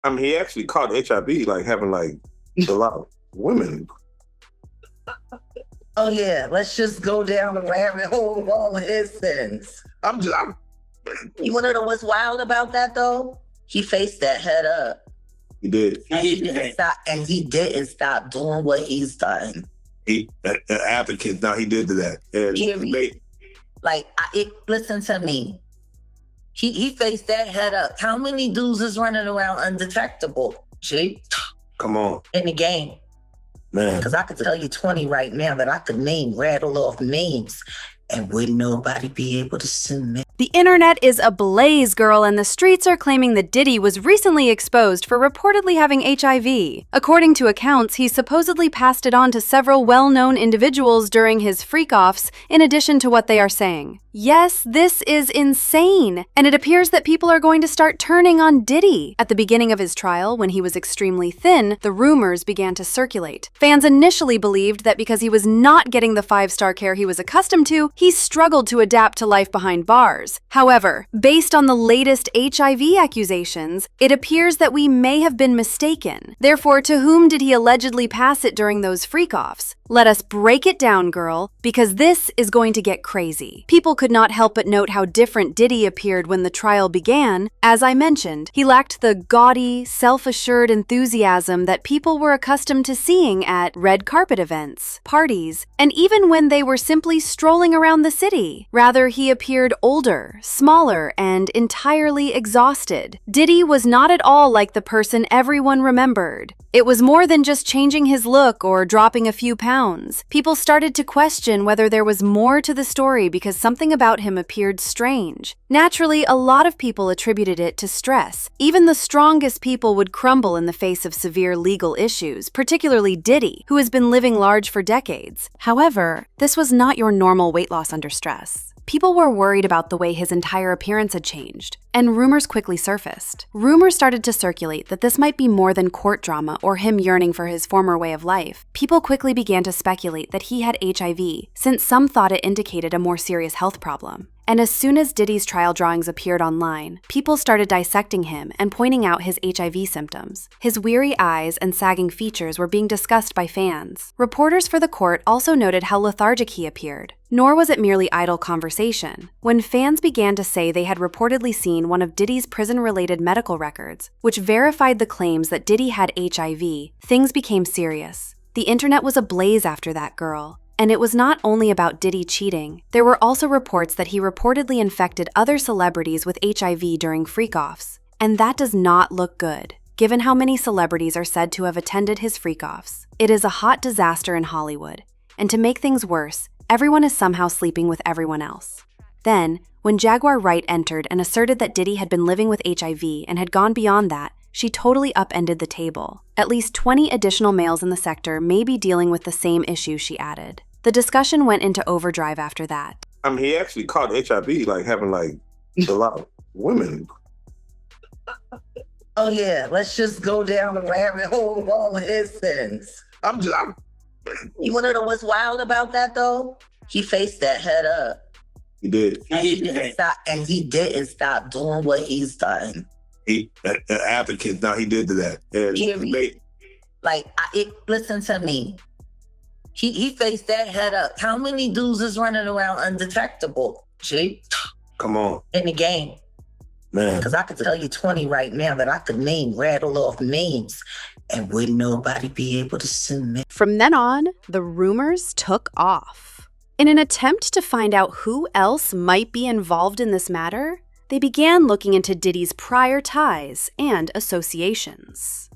I mean, he actually caught HIV, like having like a lot of women. Oh yeah, let's just go down the rabbit hole of all his sins. I'm You wanna know what's wild about that though? He faced that head up. He did. And he didn't stop doing what he's done. After kids, now he did to that. Listen to me. He faced that head up. How many dudes is running around undetectable? G? Come on. In the game. Man. Because I could tell you 20 right now that I could rattle off names, and wouldn't nobody be able to submit. The internet is ablaze, girl, and the streets are claiming that Diddy was recently exposed for reportedly having HIV. According to accounts, he supposedly passed it on to several well-known individuals during his freak-offs, in addition to what they are saying. Yes, this is insane, and it appears that people are going to start turning on Diddy. At the beginning of his trial, when he was extremely thin, the rumors began to circulate. Fans initially believed that because he was not getting the five-star care he was accustomed to, he struggled to adapt to life behind bars. However, based on the latest HIV accusations, it appears that we may have been mistaken. Therefore, to whom did he allegedly pass it during those freak-offs? Let us break it down, girl, because this is going to get crazy. People could not help but note how different Diddy appeared when the trial began. As I mentioned, he lacked the gaudy, self-assured enthusiasm that people were accustomed to seeing at red carpet events, parties, and even when they were simply strolling around the city. Rather, he appeared older, smaller, and entirely exhausted. Diddy was not at all like the person everyone remembered. It was more than just changing his look or dropping a few pounds. People started to question whether there was more to the story because something about him appeared strange. Naturally, a lot of people attributed it to stress. Even the strongest people would crumble in the face of severe legal issues, particularly Diddy, who has been living large for decades. However, this was not your normal weight loss under stress. People were worried about the way his entire appearance had changed, and rumors quickly surfaced. Rumors started to circulate that this might be more than court drama or him yearning for his former way of life. People quickly began to speculate that he had HIV, since some thought it indicated a more serious health problem. And as soon as Diddy's trial drawings appeared online, people started dissecting him and pointing out his HIV symptoms. His weary eyes and sagging features were being discussed by fans. Reporters for the court also noted how lethargic he appeared. Nor was it merely idle conversation. When fans began to say they had reportedly seen one of Diddy's prison-related medical records, which verified the claims that Diddy had HIV, things became serious. The internet was ablaze after that, girl. And it was not only about Diddy cheating. There were also reports that he reportedly infected other celebrities with HIV during freak-offs. And that does not look good, given how many celebrities are said to have attended his freak-offs. It is a hot disaster in Hollywood. And to make things worse, everyone is somehow sleeping with everyone else. Then, when Jaguar Wright entered and asserted that Diddy had been living with HIV and had gone beyond that, she totally upended the table. At least 20 additional males in the sector may be dealing with the same issue, she added. The discussion went into overdrive after that. I mean, he actually caught HIV, like having like a lot of women. Oh yeah, let's just go down the rabbit hole of all his sins. You wanna know what's wild about that though? He faced that head up. He did. And he didn't stop doing what he's done. After kids, now he did to that. Listen to me. He faced that head up. How many dudes is running around undetectable? G? Come on. In the game. Man. Because I could tell you 20 right now that I could rattle off names, and wouldn't nobody be able to submit. From then on, the rumors took off. In an attempt to find out who else might be involved in this matter, they began looking into Diddy's prior ties and associations.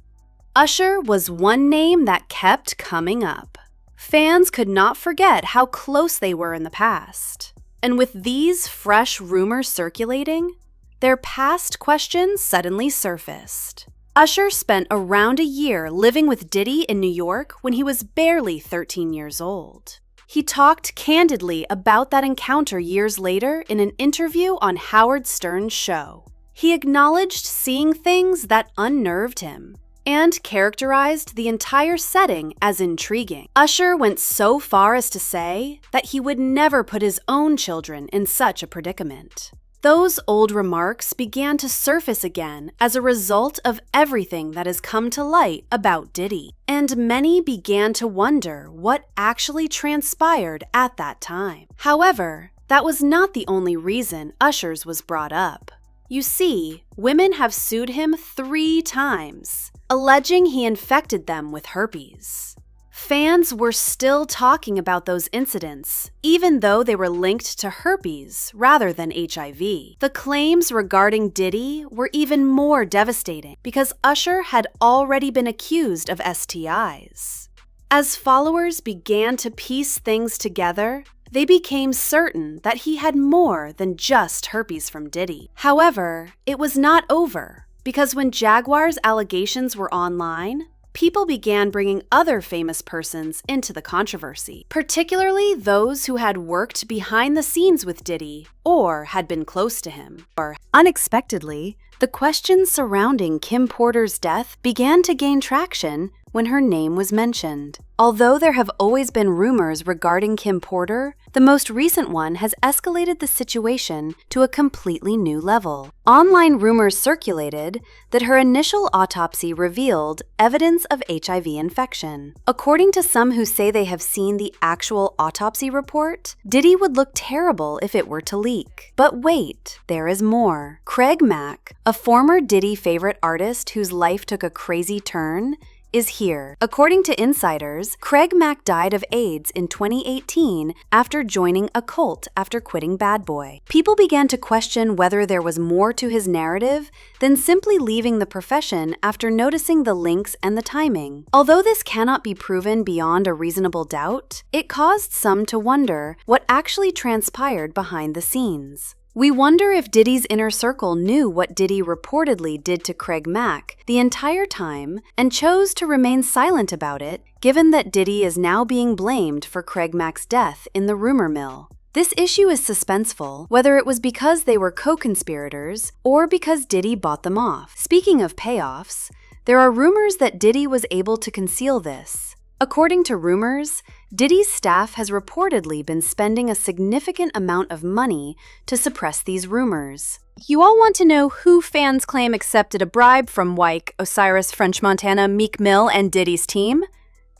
Usher was one name that kept coming up. Fans could not forget how close they were in the past. And with these fresh rumors circulating, their past questions suddenly surfaced. Usher spent around a year living with Diddy in New York when he was barely 13 years old. He talked candidly about that encounter years later in an interview on Howard Stern's show. He acknowledged seeing things that unnerved him, and characterized the entire setting as intriguing. Usher went so far as to say that he would never put his own children in such a predicament. Those old remarks began to surface again as a result of everything that has come to light about Diddy, and many began to wonder what actually transpired at that time. However, that was not the only reason Usher's was brought up. You see, women have sued him 3 times, alleging he infected them with herpes. Fans were still talking about those incidents, even though they were linked to herpes rather than HIV. The claims regarding Diddy were even more devastating because Usher had already been accused of STIs. As followers began to piece things together, they became certain that he had more than just herpes from Diddy. However, it was not over, because when Jaguar's allegations were online, people began bringing other famous persons into the controversy, particularly those who had worked behind the scenes with Diddy or had been close to him. Unexpectedly, the questions surrounding Kim Porter's death began to gain traction when her name was mentioned. Although there have always been rumors regarding Kim Porter, the most recent one has escalated the situation to a completely new level. Online rumors circulated that her initial autopsy revealed evidence of HIV infection. According to some who say they have seen the actual autopsy report, Diddy would look terrible if it were to leak. But wait, there is more. Craig Mack, a former Diddy favorite artist whose life took a crazy turn, is here. According to insiders, Craig Mack died of AIDS in 2018 after joining a cult after quitting Bad Boy. People began to question whether there was more to his narrative than simply leaving the profession after noticing the links and the timing. Although this cannot be proven beyond a reasonable doubt, it caused some to wonder what actually transpired behind the scenes. We wonder if Diddy's inner circle knew what Diddy reportedly did to Craig Mack the entire time and chose to remain silent about it, given that Diddy is now being blamed for Craig Mack's death in the rumor mill. This issue is suspenseful, whether it was because they were co-conspirators or because Diddy bought them off. Speaking of payoffs, there are rumors that Diddy was able to conceal this. According to rumors, Diddy's staff has reportedly been spending a significant amount of money to suppress these rumors. You all want to know who fans claim accepted a bribe from Wyke, Osiris, French Montana, Meek Mill, and Diddy's team?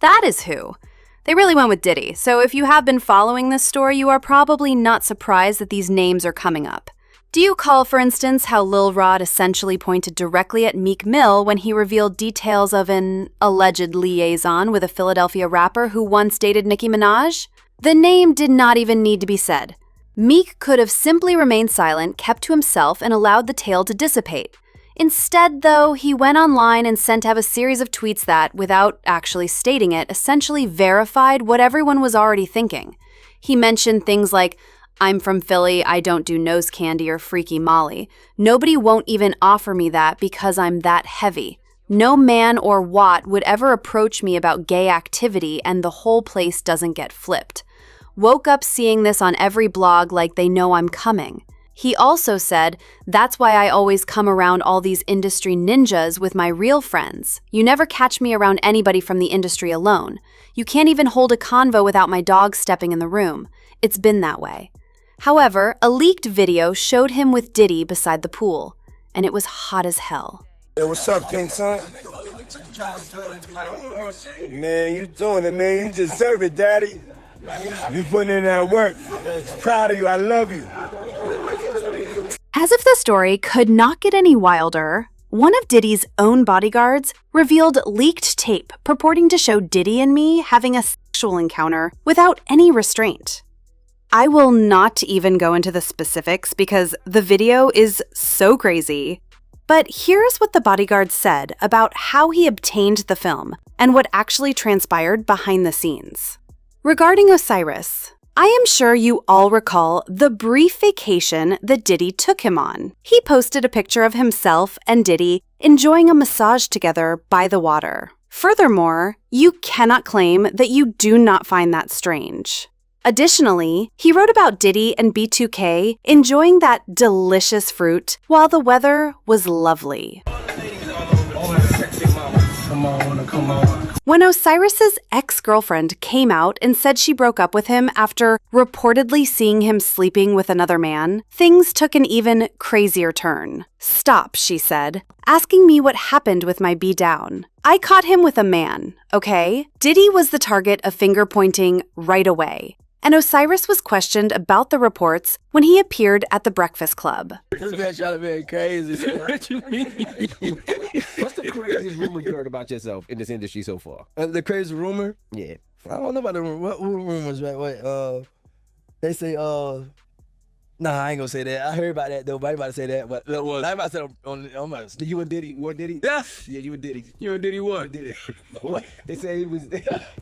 That is who. They really went with Diddy, so if you have been following this story, you are probably not surprised that these names are coming up. Do you recall, for instance, how Lil Rod essentially pointed directly at Meek Mill when he revealed details of an alleged liaison with a Philadelphia rapper who once dated Nicki Minaj? The name did not even need to be said. Meek could have simply remained silent, kept to himself, and allowed the tale to dissipate. Instead, though, he went online and sent out a series of tweets that, without actually stating it, essentially verified what everyone was already thinking. He mentioned things like, "I'm from Philly, I don't do nose candy or freaky Molly. Nobody won't even offer me that because I'm that heavy. No man or Watt would ever approach me about gay activity and the whole place doesn't get flipped. Woke up seeing this on every blog like they know I'm coming." He also said, "That's why I always come around all these industry ninjas with my real friends. You never catch me around anybody from the industry alone. You can't even hold a convo without my dog stepping in the room. It's been that way." However, a leaked video showed him with Diddy beside the pool, and it was hot as hell. Hey, what's up, King Son? Man, you doing it, man. You deserve it, Daddy. You putting in that work. Proud of you. I love you. As if the story could not get any wilder, one of Diddy's own bodyguards revealed leaked tape purporting to show Diddy and me having a sexual encounter without any restraint. I will not even go into the specifics because the video is so crazy. But here's what the bodyguard said about how he obtained the film and what actually transpired behind the scenes. Regarding Osiris, I am sure you all recall the brief vacation that Diddy took him on. He posted a picture of himself and Diddy enjoying a massage together by the water. Furthermore, you cannot claim that you do not find that strange. Additionally, he wrote about Diddy and B2K enjoying that delicious fruit while the weather was lovely. When Osiris's ex-girlfriend came out and said she broke up with him after reportedly seeing him sleeping with another man, things took an even crazier turn. "Stop," she said, asking me what happened with my B-down. "I caught him with a man, okay?" Diddy was the target of finger-pointing right away, and Osiris was questioned about the reports when he appeared at the Breakfast Club. This man trying to be crazy. What you mean? What's the craziest rumor you heard about yourself in this industry so far? The crazy rumor? Yeah. I don't know about the rumor. What rumors, right? Wait, they say, nah, I ain't gonna say that. I heard about that though, but I ain't about to say that. But I ain't about to say on my. You and Diddy? What Diddy? Yeah. Yeah, you and Diddy. You and Diddy what? Diddy. What? They said he was.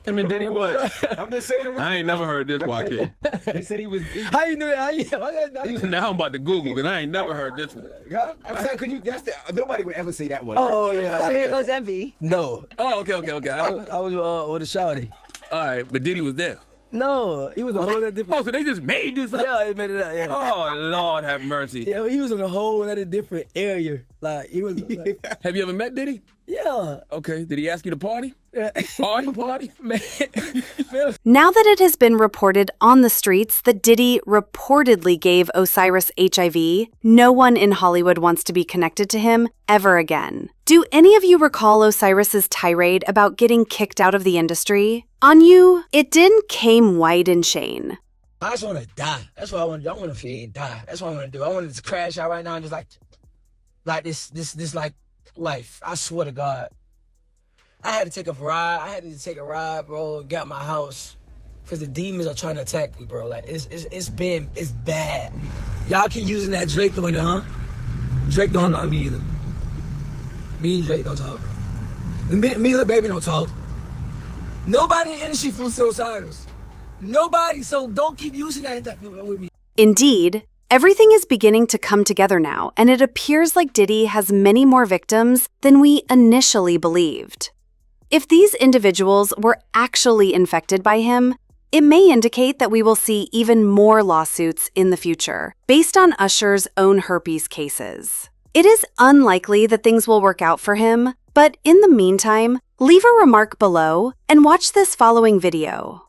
Him and Diddy what? I'm just saying. I ain't never heard this walk-in. They said he was. How you know that? Now I'm about to Google it. I ain't never heard this one. I'm saying, could you? Nobody would ever say that one. Oh yeah. Here goes Envy. No, Oh, okay. I was with a shawty. All right, but Diddy was there. No, he was a whole other different. Oh, so they just made this up? Yeah, he made it up. Yeah. Oh, Lord have mercy. Yeah, he was in a whole other different area. Like he was. Like, Have you ever met Diddy? yeah. Okay. Did he ask you to party? Yeah. Party? Man. Now that it has been reported on the streets that Diddy reportedly gave Osiris HIV, no one in Hollywood wants to be connected to him ever again. Do any of you recall Osiris's tirade about getting kicked out of the industry? On you, it didn't came white and Shane. I just want to die. That's what I want to do. I want to feel and die. That's what I want to do. I want to just crash out right now and just like this like life. I swear to God. I had to take a ride. I had to take a ride, bro, get out my house. Because the demons are trying to attack me, bro. Like, it's bad. Y'all keep using that Drake on it, huh? Drake don't know me either. Me and Drake don't talk. Me and the baby don't talk. Nobody in the industry feels suicidals. Nobody, so don't keep using that with me. Indeed, everything is beginning to come together now, and it appears like Diddy has many more victims than we initially believed. If these individuals were actually infected by him, it may indicate that we will see even more lawsuits in the future, based on Usher's own herpes cases. It is unlikely that things will work out for him, but in the meantime, leave a remark below and watch this following video.